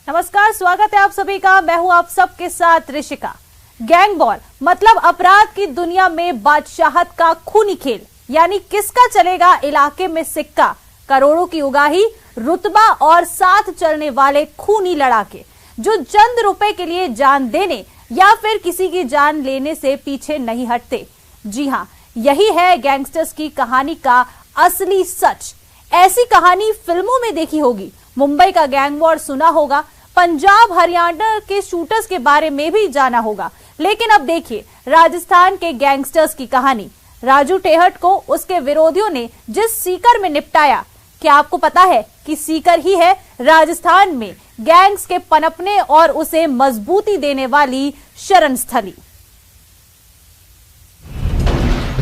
नमस्कार, स्वागत है आप सभी का। मैं हूं आप सबके साथ ऋषिका। गैंग वॉर मतलब अपराध की दुनिया में बादशाहत का खूनी खेल, यानी किसका चलेगा इलाके में सिक्का, करोड़ों की उगाही, रुतबा और साथ चलने वाले खूनी लड़ाके जो चंद रुपए के लिए जान देने या फिर किसी की जान लेने से पीछे नहीं हटते। जी हां, यही है गैंगस्टर्स की कहानी का असली सच। ऐसी कहानी फिल्मों में देखी होगी, मुंबई का गैंग वॉर सुना होगा, पंजाब हरियाणा के शूटर्स के बारे में भी जाना होगा, लेकिन अब देखिए राजस्थान के गैंगस्टर्स की कहानी। राजू ठेहट को उसके विरोधियों ने जिस सीकर में निपटाया, क्या आपको पता है कि सीकर ही है राजस्थान में गैंग्स के पनपने और उसे मजबूती देने वाली शरण स्थली।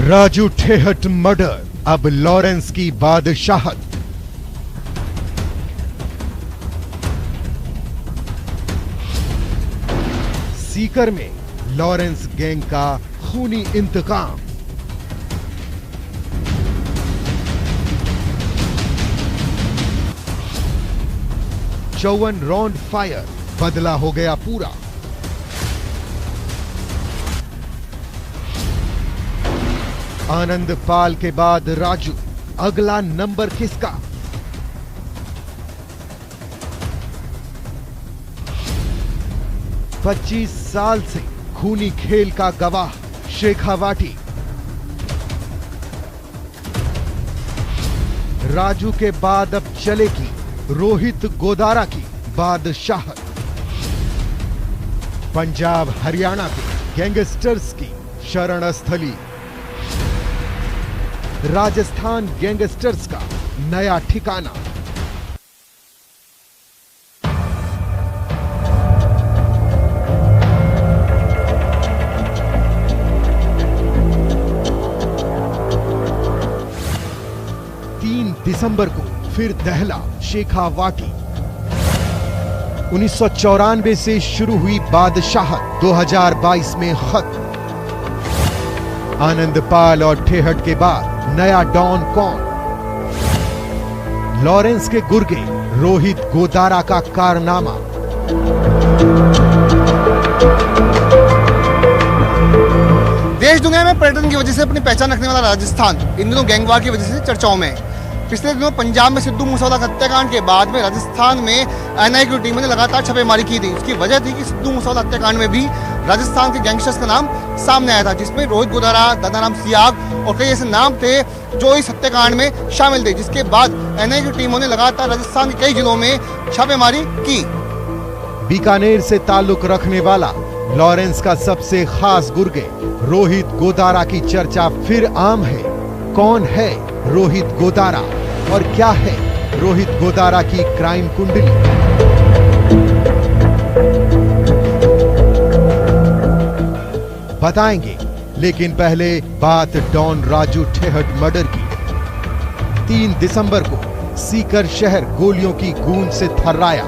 राजू ठेहट मर्डर, अब लॉरेंस की बादशाहत। सीकर में लॉरेंस गैंग का खूनी इंतकाम। चौवन राउंड फायर, बदला हो गया पूरा। आनंद पाल के बाद राजू, अगला नंबर किसका? पच्चीस साल से खूनी खेल का गवाह शेखावाटी। राजू के बाद अब चलेगी रोहित गोदारा की बादशाहत। पंजाब हरियाणा के गैंगस्टर्स की शरण स्थली। राजस्थान गैंगस्टर्स का नया ठिकाना। दिसंबर को फिर दहला शेखावाटी। 1994 से शुरू हुई बादशाहत 2022 में खत्म। आनंद पाल और ठेहट के बाद नया डॉन कौन? लॉरेंस के गुर्गे रोहित गोदारा का कारनामा। देश दुनिया में पर्यटन की वजह से अपनी पहचान रखने वाला राजस्थान इन दिनों गैंगवार की वजह से चर्चाओं में है। पिछले दिनों पंजाब में सिद्धू मूसेवाला हत्याकांड के बाद में राजस्थान में एनआईए की टीम ने लगातार छापेमारी की थी। उसकी वजह थी कि सिद्धू मूसेवाला हत्याकांड में भी राजस्थान के गैंगस्टर्स का नाम सामने आया था, जिसमें रोहित गोदारा, दादाराम सियाग और कई ऐसे नाम थे जो इस हत्याकांड में शामिल थे। जिसके बाद एनआईए की टीमों ने लगातार राजस्थान के कई जिलों में छापेमारी की। बीकानेर से ताल्लुक रखने वाला लॉरेंस का सबसे खास गुर्गे रोहित गोदारा की चर्चा फिर आम है। कौन है रोहित गोदारा और क्या है रोहित गोदारा की क्राइम कुंडली? बताएंगे, लेकिन पहले बात डॉन राजू ठेहट मर्डर की। 3 दिसंबर को सीकर शहर गोलियों की गूंज से थर्राया।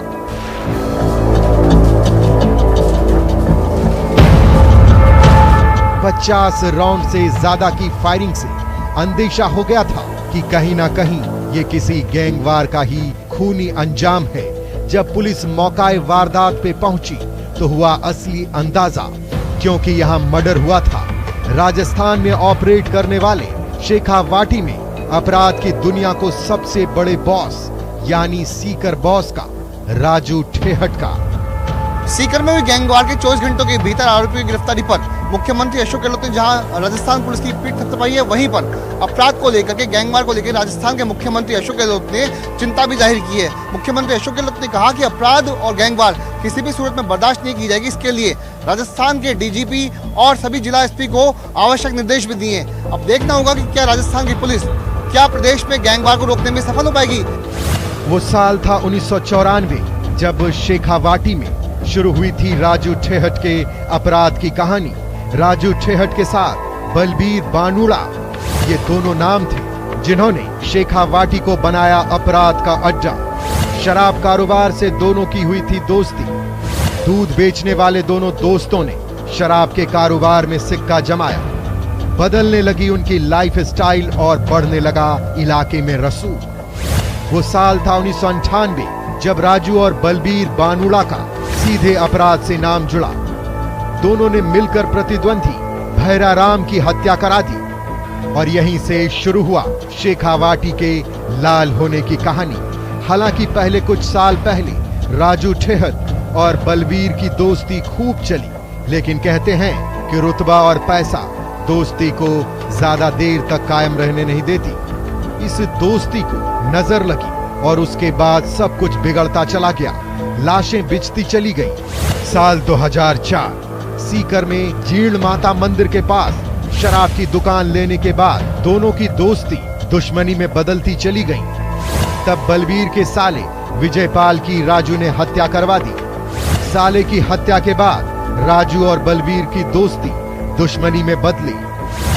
पचास राउंड से ज्यादा की फायरिंग से अंदेशा हो गया था कि कहीं ना कहीं ये किसी गैंगवार का ही खूनी अंजाम है। जब पुलिस मौकाए वारदात पे पहुंची तो हुआ असली अंदाजा, क्योंकि यहां मर्डर हुआ था राजस्थान में ऑपरेट करने वाले शेखावाटी में अपराध की दुनिया को सबसे बड़े बॉस यानी सीकर बॉस का, राजू ठेहट का। सीकर में भी गैंगवार के 24 घंटों के भीतर आरोपियों की गिरफ्तारी पर मुख्यमंत्री अशोक गहलोत ने जहां राजस्थान पुलिस की पीठ थपथपाई है, वहीं पर अपराध को लेकर के, गैंगवार को लेकर राजस्थान के मुख्यमंत्री अशोक गहलोत ने चिंता भी जाहिर की है। मुख्यमंत्री अशोक गहलोत ने कहा कि अपराध और गैंगवार किसी भी सूरत में बर्दाश्त नहीं की जाएगी। इसके लिए राजस्थान के डीजीपी और सभी जिला एसपी को आवश्यक निर्देश भी दिए। अब देखना होगा कि क्या राजस्थान की पुलिस क्या प्रदेश में गैंगवार को रोकने में सफल हो पाएगी। वो साल था 1994 जब शेखावाटी में शुरू हुई थी राजू ठेहट के अपराध की कहानी। राजू ठेहट के साथ बलबीर बानुड़ा, ये दोनों नाम थे जिन्होंने शेखावाटी को बनाया अपराध का अड्डा। शराब कारोबार से दोनों की हुई थी दोस्ती। दूध बेचने वाले दोनों दोस्तों ने शराब के कारोबार में सिक्का जमाया। बदलने लगी उनकी लाइफ स्टाइल और बढ़ने लगा इलाके में रसूख। वो साल था 1998 जब राजू और बलबीर बानुड़ा का सीधे अपराध से नाम जुड़ा। दोनों ने मिलकर प्रतिद्वंदी भैराराम की हत्या करा दी और यहीं से शुरू हुआ शेखावाटी के लाल होने की कहानी। हालांकि पहले कुछ साल पहले राजू ठेहट और बलबीर की दोस्ती खूब चली, लेकिन कहते हैं कि रुतबा और पैसा दोस्ती को ज्यादा देर तक कायम रहने नहीं देती। इस दोस्ती को नजर लगी और उसके बाद सब कुछ बिगड़ता चला गया। लाशें बिछती चली गई। साल 2004 सीकर में जीर्ण माता मंदिर के पास शराब की दुकान लेने के बाद दोनों की दोस्ती दुश्मनी में बदलती चली गई। तब बलबीर के साले विजयपाल की राजू ने हत्या करवा दी। साले की हत्या के बाद राजू और बलबीर की दोस्ती दुश्मनी में बदली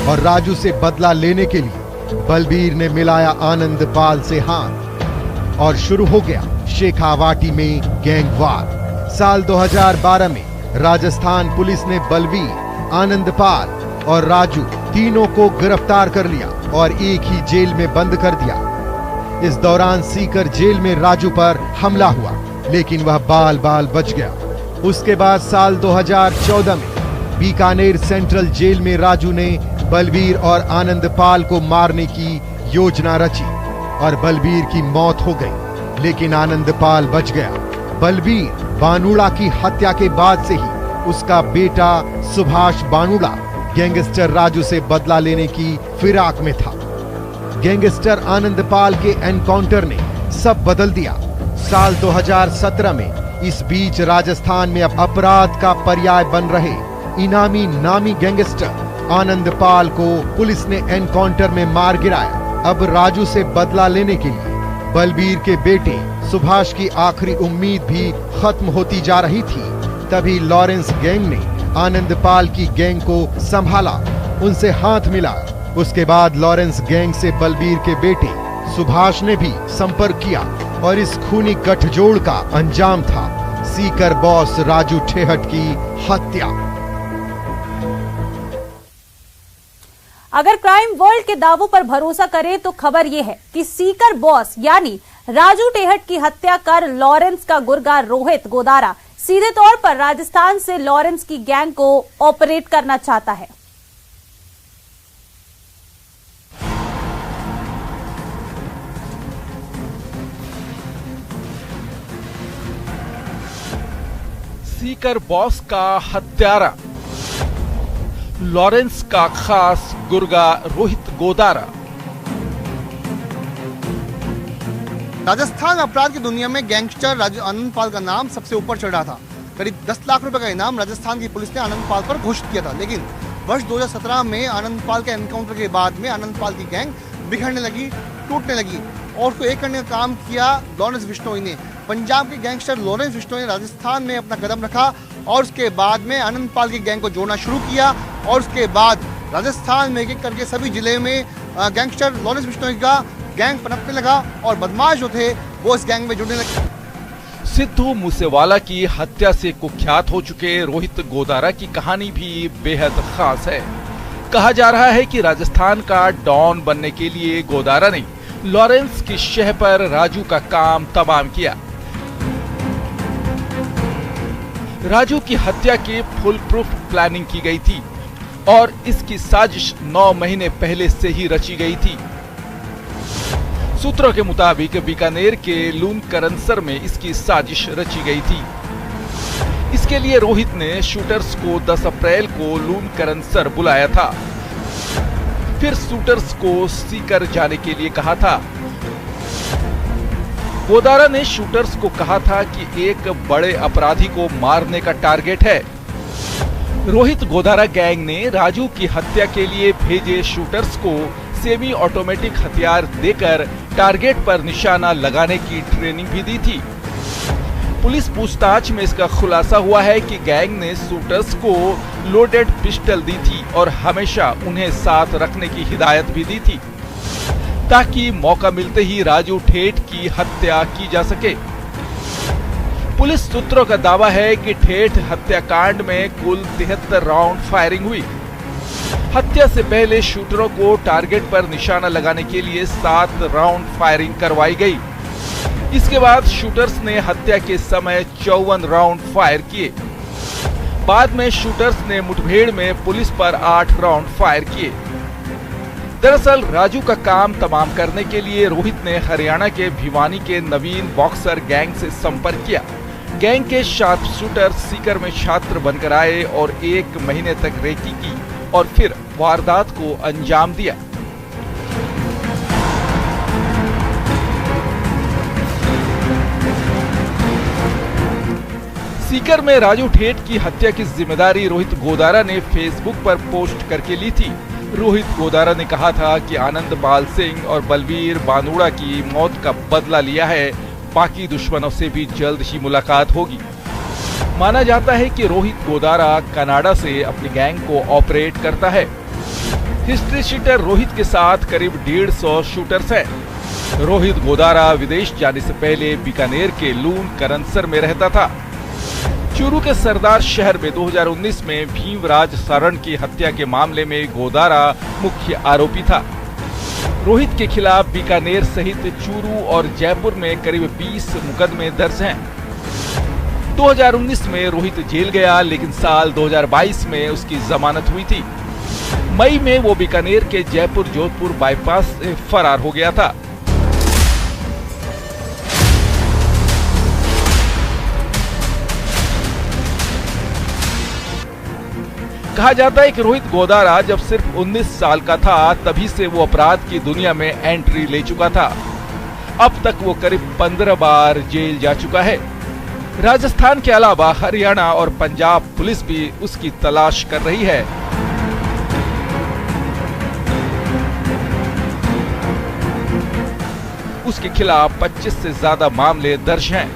और राजू से बदला लेने के लिए बलबीर ने मिलाया आनंदपाल से हाथ और शुरू हो गया शेखावाटी में गैंगवार। साल 2012 में राजस्थान पुलिस ने बलबीर, आनंदपाल और राजू तीनों को गिरफ्तार कर लिया और एक ही जेल में बंद कर दिया। इस दौरान सीकर जेल में राजू पर हमला हुआ, लेकिन वह बाल बाल बच गया। उसके बाद साल 2014 में बीकानेर सेंट्रल जेल में राजू ने बलबीर और आनंदपाल को मारने की योजना रची और बलबीर की मौत हो गई, लेकिन आनंदपाल बच गया। बलबीर बानुड़ा की हत्या के बाद से ही उसका बेटा सुभाष बानुड़ा गैंगस्टर राजू से बदला लेने की फिराक में था। गैंगस्टर आनंदपाल के एनकाउंटर ने सब बदल दिया। साल 2017 में इस बीच राजस्थान में अपराध का पर्याय बन रहे इनामी नामी गैंगस्टर आनंदपाल को पुलिस ने एनकाउंटर में मार गिराया। अब राजू से बदला लेने के लिए बलबीर के बेटे सुभाष की आखिरी उम्मीद भी खत्म होती जा रही थी। तभी लॉरेंस गैंग ने आनंदपाल की गैंग को संभाला, उनसे हाथ मिला। उसके बाद लॉरेंस गैंग से बलबीर के बेटे सुभाष ने भी संपर्क किया और इस खूनी गठजोड़ का अंजाम था सीकर बॉस राजू ठेहट की हत्या। अगर क्राइम वर्ल्ड के दावों पर भरोसा करें तो खबर यह है कि सीकर बॉस यानी राजू ठेहट की हत्या कर लॉरेंस का गुर्गा रोहित गोदारा सीधे तौर पर राजस्थान से लॉरेंस की गैंग को ऑपरेट करना चाहता है। सीकर बॉस का हत्यारा, लॉरेंस का खास गुर्गा रोहित गोदारा। राजस्थान अपराध की दुनिया में गैंगस्टर राजू आनंदपाल का नाम सबसे ऊपर चढ़ रहा था। करीब 10 लाख रुपए का इनाम राजस्थान की पुलिस ने आनंदपाल पर घोषित किया था, लेकिन वर्ष 2017 में आनंदपाल के एनकाउंटर के बाद में आनंदपाल की गैंग बिखरने लगी, टूटने लगी और उसको एक करने का काम किया लॉरेंस बिश्नोई ने। पंजाब के गैंगस्टर लॉरेंस बिश्नोई ने राजस्थान में अपना कदम रखा और उसके बाद में आनंदपाल की गैंग को जोड़ना शुरू किया और उसके बाद राजस्थान में एक करके सभी जिले में गैंगस्टर लॉरेंस बिश्नोई का गैंग पनपने लगा और बदमाश जो थे वो इस गैंग में जुड़ने लगे। सिद्धू मूसेवाला की हत्या से कुख्यात हो चुके रोहित गोदारा की कहानी भी बेहद खास है। कहा जा रहा है कि राजस्थान का डॉन बनने के लिए गोदारा ने लॉरेंस की शह पर राजू का काम तमाम किया। राजू की हत्या की फुल प्रूफ प्लानिंग की गई थी और इसकी साजिश 9 महीने पहले से ही रची गई थी। सूत्रों के मुताबिक बीकानेर के लूनकरनसर में इसकी साजिश रची गई थी। इसके लिए रोहित ने शूटर्स को 10 अप्रैल को लूनकरनसर बुलाया था, फिर शूटर्स को सीकर जाने के लिए कहा था। गोदारा ने शूटर्स को कहा था कि एक बड़े अपराधी को मारने का टारगेट है। रोहित गोदारा गैंग ने राजू की हत्या के लिए भेजे शूटर्स को सेमी ऑटोमेटिक हथियार देकर टारगेट पर निशाना लगाने की ट्रेनिंग भी दी थी। पुलिस पूछताछ में इसका खुलासा हुआ है कि गैंग ने शूटर्स को लोडेड पिस्टल दी थी और हमेशा उन्हें साथ रखने की हिदायत भी दी थी ताकि मौका मिलते ही राजू ठेठ की हत्या की जा सके। पुलिस सूत्रों का दावा है कि ठेठ हत्याकांड में कुल 73 राउंड फायरिंग हुई। हत्या से पहले शूटरों को टारगेट पर निशाना लगाने के लिए 7 राउंड फायरिंग करवाई गई। इसके बाद शूटर्स ने हत्या के समय 54 राउंड फायर किए। बाद में शूटर्स ने मुठभेड़ में पुलिस पर 8 राउंड फायर किए। दरअसल राजू का काम तमाम करने के लिए रोहित ने हरियाणा के भिवानी के नवीन बॉक्सर गैंग से संपर्क किया। गैंग के शार्प शूटर सीकर में छात्र बनकर आए और 1 महीने तक रेकी की और फिर वारदात को अंजाम दिया। सीकर में राजू ठेठ की हत्या की जिम्मेदारी रोहित गोदारा ने फेसबुक पर पोस्ट करके ली थी। रोहित गोदारा ने कहा था कि आनंद पाल सिंह और बलबीर बानुड़ा की मौत का बदला लिया है, बाकी दुश्मनों से भी जल्द ही मुलाकात होगी। माना जाता है कि रोहित गोदारा कनाडा से अपनी गैंग को ऑपरेट करता है। हिस्ट्री शीटर रोहित के साथ करीब 150 शूटर्स हैं। रोहित गोदारा विदेश जाने से पहले बीकानेर के लून करनसर में रहता था। चूरू के सरदार शहर में 2019 में भीमराज सारण की हत्या के मामले में गोदारा मुख्य आरोपी था। रोहित के खिलाफ बीकानेर सहित चूरू और जयपुर में करीब 20 मुकदमे दर्ज हैं। 2019 में रोहित जेल गया, लेकिन साल 2022 में उसकी जमानत हुई थी। मई में वो बीकानेर के जयपुर जोधपुर बाईपास से फरार हो गया था। कहा जाता है कि रोहित गोदारा जब सिर्फ 19 साल का था तभी से वो अपराध की दुनिया में एंट्री ले चुका था। अब तक वो करीब 15 बार जेल जा चुका है। राजस्थान के अलावा हरियाणा और पंजाब पुलिस भी उसकी तलाश कर रही है। उसके खिलाफ 25 से ज्यादा मामले दर्ज हैं।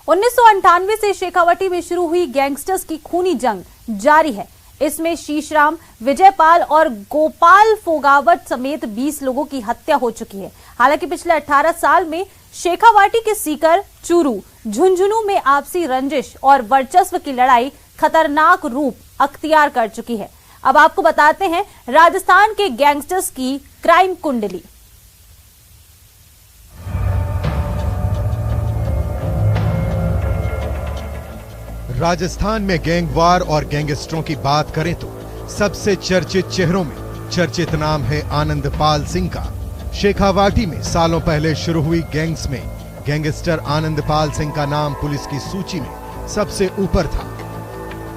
उन्नीस से शेखावाटी में शुरू हुई गैंगस्टर्स की खूनी जंग जारी है। इसमें शीशराम, विजयपाल और गोपाल फोगावट समेत 20 लोगों की हत्या हो चुकी है। हालांकि पिछले 18 साल में शेखावाटी के सीकर, चूरू, झुंझुनू में आपसी रंजिश और वर्चस्व की लड़ाई खतरनाक रूप अख्तियार कर चुकी है। अब आपको बताते हैं राजस्थान के गैंगस्टर्स की क्राइम कुंडली। राजस्थान में गैंगवार और गैंगस्टरों की बात करें तो सबसे चर्चित चेहरों में चर्चित नाम है आनंद पाल सिंह का। शेखावाटी में सालों पहले शुरू हुई गैंग्स में गैंगस्टर आनंद पाल सिंह का नाम पुलिस की सूची में सबसे ऊपर था।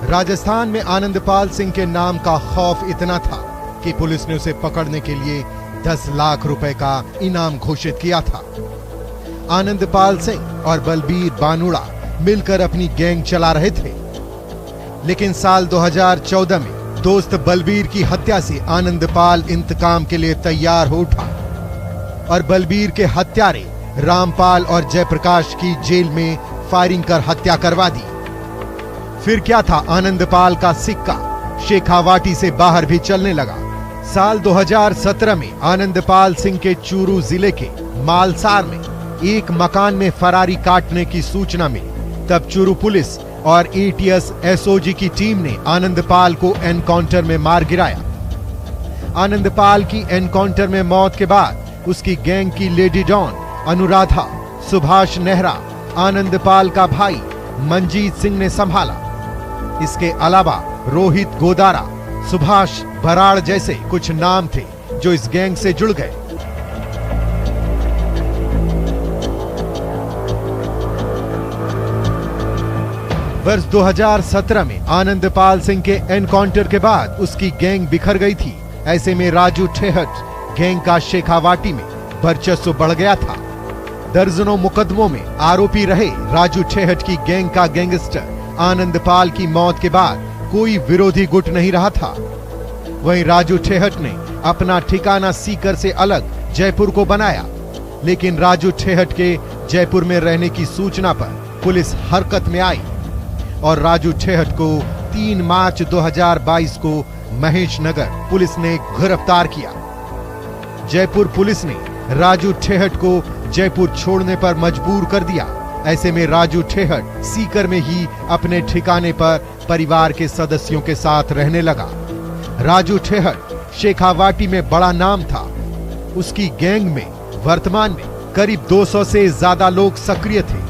राजस्थान में आनंद पाल सिंह के नाम का खौफ इतना था कि पुलिस ने उसे पकड़ने के लिए 10 लाख रुपए का इनाम घोषित किया था। आनंद पाल सिंह और बलबीर बानुड़ा मिलकर अपनी गैंग चला रहे थे, लेकिन साल 2014 में दोस्त बलबीर की हत्या से आनंद पाल इंतकाम के लिए तैयार हो उठा और बलबीर के हत्यारे रामपाल और जयप्रकाश की जेल में फायरिंग कर हत्या करवा दी। फिर क्या था, आनंद पाल का सिक्का शेखावाटी से बाहर भी चलने लगा। साल 2017 में आनंद पाल सिंह के चूरू जिले के मालसार में एक मकान में फरारी काटने की सूचना मिली। तब चूरू पुलिस और एटीएस एसओजी की टीम ने आनंद पाल को एनकाउंटर में मार गिराया। आनंद पाल की एनकाउंटर में मौत के बाद उसकी गैंग की लेडी डॉन अनुराधा, सुभाष नेहरा, आनंद पाल का भाई मंजीत सिंह ने संभाला। इसके अलावा रोहित गोदारा, सुभाष बराड़ जैसे कुछ नाम थे जो इस गैंग से जुड़ गए। वर्ष 2017 में आनंद पाल सिंह के एनकाउंटर के बाद उसकी गैंग बिखर गई थी। ऐसे में राजू ठेहट गैंग का शेखावाटी में वर्चस्व बढ़ गया था। दर्जनों मुकदमों में आरोपी रहे राजू ठेहट की गैंग का गैंगस्टर आनंद पाल की मौत के बाद कोई विरोधी गुट नहीं रहा था। वहीं राजू ठेहट ने अपना ठिकाना सीकर से अलग जयपुर को बनाया, लेकिन राजू ठेहट के जयपुर में रहने की सूचना पर पुलिस हरकत में आई और राजू ठेहट को 3 मार्च 2022 को महेश नगर पुलिस ने गिरफ्तार किया। जयपुर पुलिस ने राजू ठेहट को जयपुर छोड़ने पर मजबूर कर दिया। ऐसे में राजू ठेहट सीकर में ही अपने ठिकाने पर परिवार के सदस्यों के साथ रहने लगा। राजू ठेहट शेखावाटी में बड़ा नाम था। उसकी गैंग में वर्तमान में करीब 200 से ज्यादा लोग सक्रिय थे,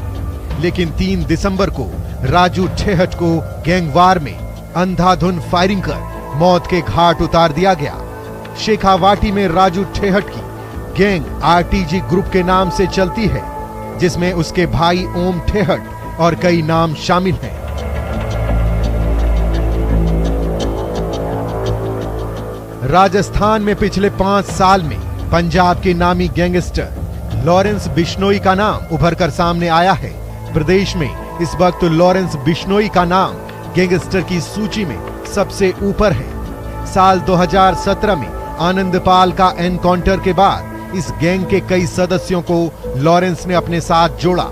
लेकिन 3 दिसंबर को राजू ठेहट को गैंगवार में अंधाधुंध फायरिंग कर मौत के घाट उतार दिया गया। शेखावाटी में राजू ठेहट की गैंग आरटीजी ग्रुप के नाम से चलती है, जिसमें उसके भाई ओम ठेहट और कई नाम शामिल हैं। राजस्थान में पिछले 5 साल में पंजाब के नामी गैंगस्टर लॉरेंस बिश्नोई का नाम उभरकर सामने आया है। प्रदेश में इस वक्त लॉरेंस बिश्नोई का नाम गैंगस्टर की सूची में सबसे ऊपर है। साल 2017 में आनंदपाल का एनकाउंटर के बाद इस गैंग के कई सदस्यों को लॉरेंस ने अपने साथ जोड़ा।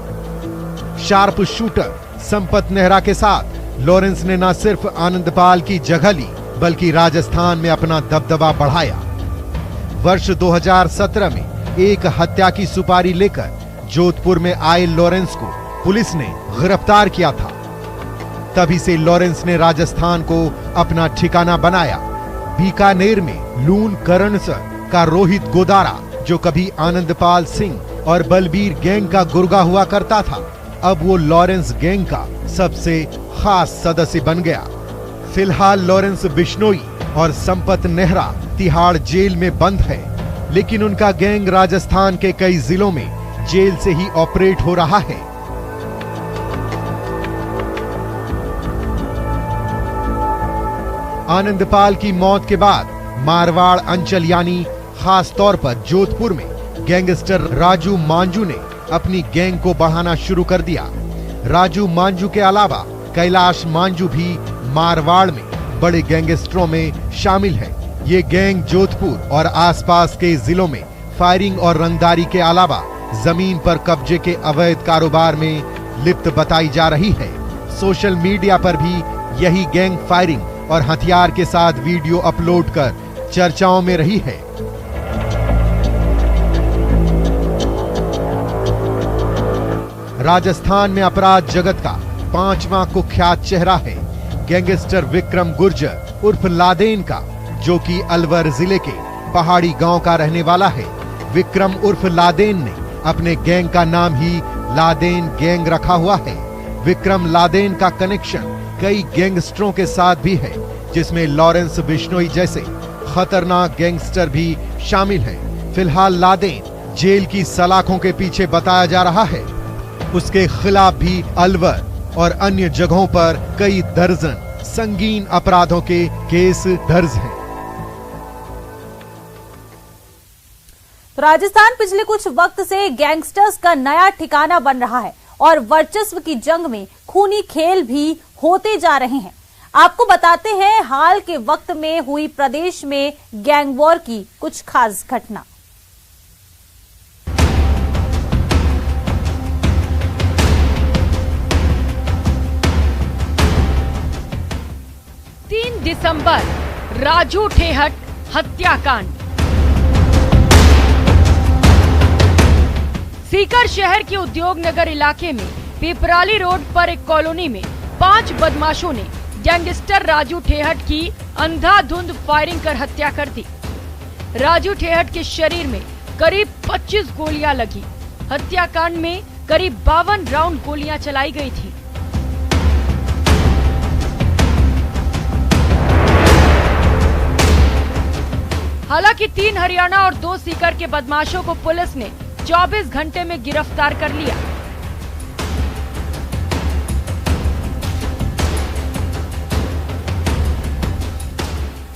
शार्प शूटर संपत नेहरा के साथ लॉरेंस ने न सिर्फ आनंदपाल की जगह ली, बल्कि राजस्थान में अपना दबदबा बढ़ाया। वर्ष 2017 में एक हत्या की सुपारी लेकर जोधपुर में आए लॉरेंस को पुलिस ने गिरफ्तार किया था। तभी से लॉरेंस ने राजस्थान को अपना ठिकाना बनाया। बीकानेर में लून करणसर का रोहित गोदारा, जो कभी आनंदपाल सिंह और बलबीर गैंग का गुर्गा हुआ करता था, अब वो लॉरेंस गैंग का सबसे खास सदस्य बन गया। फिलहाल लॉरेंस बिश्नोई और संपत नेहरा तिहाड़ जेल में बंद है, लेकिन उनका गैंग राजस्थान के कई जिलों में जेल से ही ऑपरेट हो रहा है। आनंदपाल की मौत के बाद मारवाड़ अंचल यानी खास तौर पर जोधपुर में गैंगस्टर राजू मांझू ने अपनी गैंग को बढ़ाना शुरू कर दिया। राजू मांझू के अलावा कैलाश मांझू भी मारवाड़ में बड़े गैंगस्टरों में शामिल है। ये गैंग जोधपुर और आसपास के जिलों में फायरिंग और रंगदारी के अलावा जमीन पर कब्जे के अवैध कारोबार में लिप्त बताई जा रही है। सोशल मीडिया पर भी यही गैंग फायरिंग और हथियार के साथ वीडियो अपलोड कर चर्चाओं में रही है। राजस्थान में अपराध जगत का 5वां कुख्यात चेहरा है गैंगस्टर विक्रम गुर्जर उर्फ लादेन का, जो कि अलवर जिले के पहाड़ी गांव का रहने वाला है। विक्रम उर्फ लादेन ने अपने गैंग का नाम ही लादेन गैंग रखा हुआ है। विक्रम लादेन का कनेक्शन कई गैंगस्टरों के साथ भी है, जिसमें लॉरेंस बिश्नोई जैसे खतरनाक गैंगस्टर भी शामिल हैं। फिलहाल लादेन जेल की सलाखों के पीछे बताया जा रहा है। उसके खिलाफ भी अलवर और अन्य जगहों पर कई दर्जन संगीन अपराधों के केस दर्ज हैं। तो राजस्थान पिछले कुछ वक्त से गैंगस्टर्स का नया ठिकाना बन रहा है और वर्चस्व की जंग में खूनी खेल भी होते जा रहे हैं। आपको बताते हैं हाल के वक्त में हुई प्रदेश में गैंग वॉर की कुछ खास घटना। 3 दिसंबर राजू ठेहट हत्याकांड। सीकर शहर के उद्योग नगर इलाके में पिपराली रोड पर एक कॉलोनी में 5 बदमाशों ने गैंगस्टर राजू ठेहट की अंधाधुंध फायरिंग कर हत्या कर दी। राजू ठेहट के शरीर में करीब 25 गोलियां लगी। हत्याकांड में करीब 52 राउंड गोलियां चलाई गई थी। हालांकि 3 हरियाणा और 2 सीकर के बदमाशों को पुलिस ने 24 घंटे में गिरफ्तार कर लिया।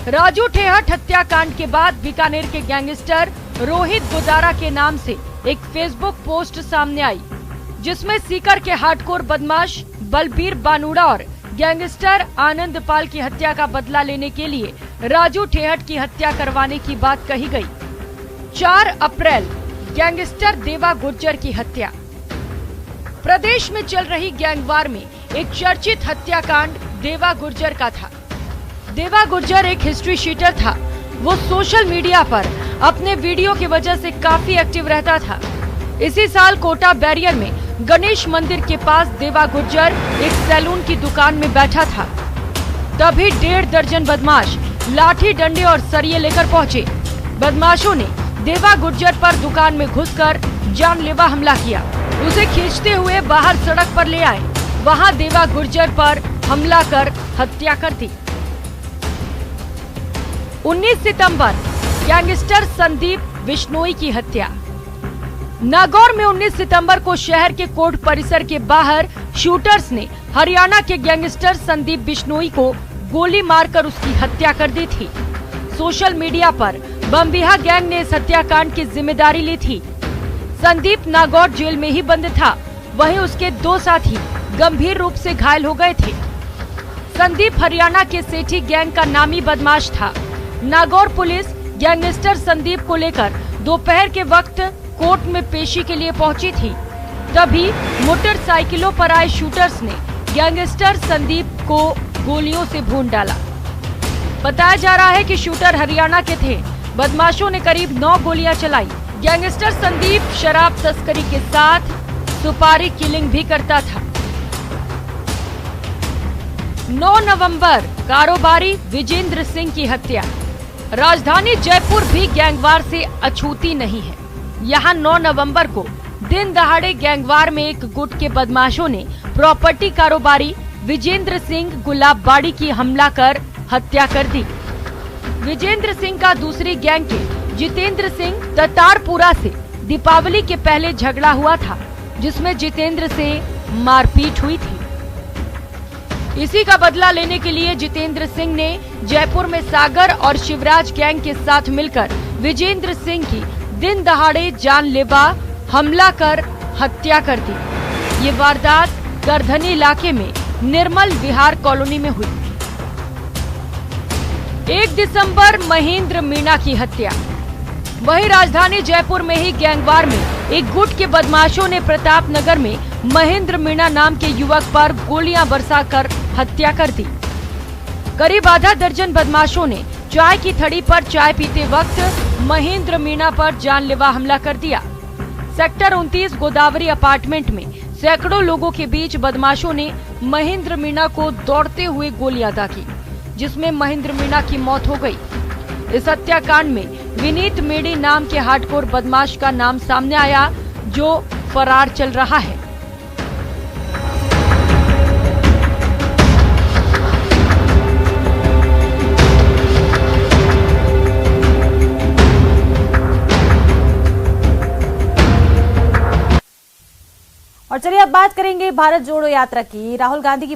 राजू ठेहट हत्याकांड के बाद बीकानेर के गैंगस्टर रोहित गोदारा के नाम से एक फेसबुक पोस्ट सामने आई, जिसमें सीकर के हार्डकोर बदमाश बलबीर बानुड़ा और गैंगस्टर आनंदपाल की हत्या का बदला लेने के लिए राजू ठेहट की हत्या करवाने की बात कही गई। 4 अप्रैल गैंगस्टर देवा गुर्जर की हत्या। प्रदेश में चल रही गैंगवार में एक चर्चित हत्याकांड देवा गुर्जर का था। देवा गुर्जर एक हिस्ट्री शीटर था। वो सोशल मीडिया पर अपने वीडियो की वजह से काफी एक्टिव रहता था। इसी साल कोटा बैरियर में गणेश मंदिर के पास देवा गुर्जर एक सैलून की दुकान में बैठा था। तभी 1.5 दर्जन बदमाश लाठी डंडे और सरिये लेकर पहुंचे। बदमाशों ने देवा गुर्जर पर दुकान में घुसकर जानलेवा हमला किया। उसे खींचते हुए बाहर सड़क पर ले आए। वहां देवा गुर्जर पर हमला कर हत्या कर दी। 19 सितंबर गैंगस्टर संदीप बिश्नोई की हत्या। नागौर में 19 सितंबर को शहर के कोर्ट परिसर के बाहर शूटर्स ने हरियाणा के गैंगस्टर संदीप बिश्नोई को गोली मारकर उसकी हत्या कर दी थी। सोशल मीडिया पर बमबिहा गैंग ने इस हत्याकांड की जिम्मेदारी ली थी। संदीप नागौर जेल में ही बंद था, वहीं उसके 2 साथी गंभीर रूप से घायल हो गए थे। संदीप हरियाणा के सेठी गैंग का नामी बदमाश था। नागौर पुलिस गैंगस्टर संदीप को लेकर दोपहर के वक्त कोर्ट में पेशी के लिए पहुंची थी। तभी मोटरसाइकिलों पर आए शूटर्स ने गैंगस्टर संदीप को गोलियों से भून डाला। बताया जा रहा है कि शूटर हरियाणा के थे। बदमाशों ने करीब 9 गोलियां चलाई। गैंगस्टर संदीप शराब तस्करी के साथ सुपारी किलिंग भी करता था। 9 नवंबर कारोबारी विजेंद्र सिंह की हत्या। राजधानी जयपुर भी गैंगवार से अछूती नहीं है। यहाँ 9 नवंबर को दिन दहाड़े गैंगवार में एक गुट के बदमाशों ने प्रॉपर्टी कारोबारी विजेंद्र सिंह गुलाबबाड़ी की हमला कर हत्या कर दी। विजेंद्र सिंह का दूसरी गैंग के जितेंद्र सिंह ततारपुरा से दीपावली के पहले झगड़ा हुआ था, जिसमें जितेंद्र से मारपीट हुई थी। इसी का बदला लेने के लिए जितेंद्र सिंह ने जयपुर में सागर और शिवराज गैंग के साथ मिलकर विजेंद्र सिंह की दिन दहाड़े जानलेवा हमला कर हत्या कर दी। ये वारदात करधनी इलाके में निर्मल विहार कॉलोनी में हुई। 1 दिसंबर महेंद्र मीणा की हत्या। वहीं राजधानी जयपुर में ही गैंगवार में एक गुट के बदमाशों ने प्रताप नगर में महेंद्र मीणा नाम के युवक पर गोलियां बरसाकर हत्या कर दी। करीब आधा दर्जन बदमाशों ने चाय की थड़ी पर चाय पीते वक्त महेंद्र मीणा पर जानलेवा हमला कर दिया। सेक्टर 29 गोदावरी अपार्टमेंट में सैकड़ों लोगों के बीच बदमाशों ने महेंद्र मीणा को दौड़ते हुए गोलियां दागी, जिसमें महेंद्र मीणा की मौत हो गई। इस हत्याकांड में विनीत मेड़ी नाम के हार्डकोर बदमाश का नाम सामने आया, जो फरार चल रहा है। और चलिए अब बात करेंगे भारत जोड़ो यात्रा की। राहुल गांधी की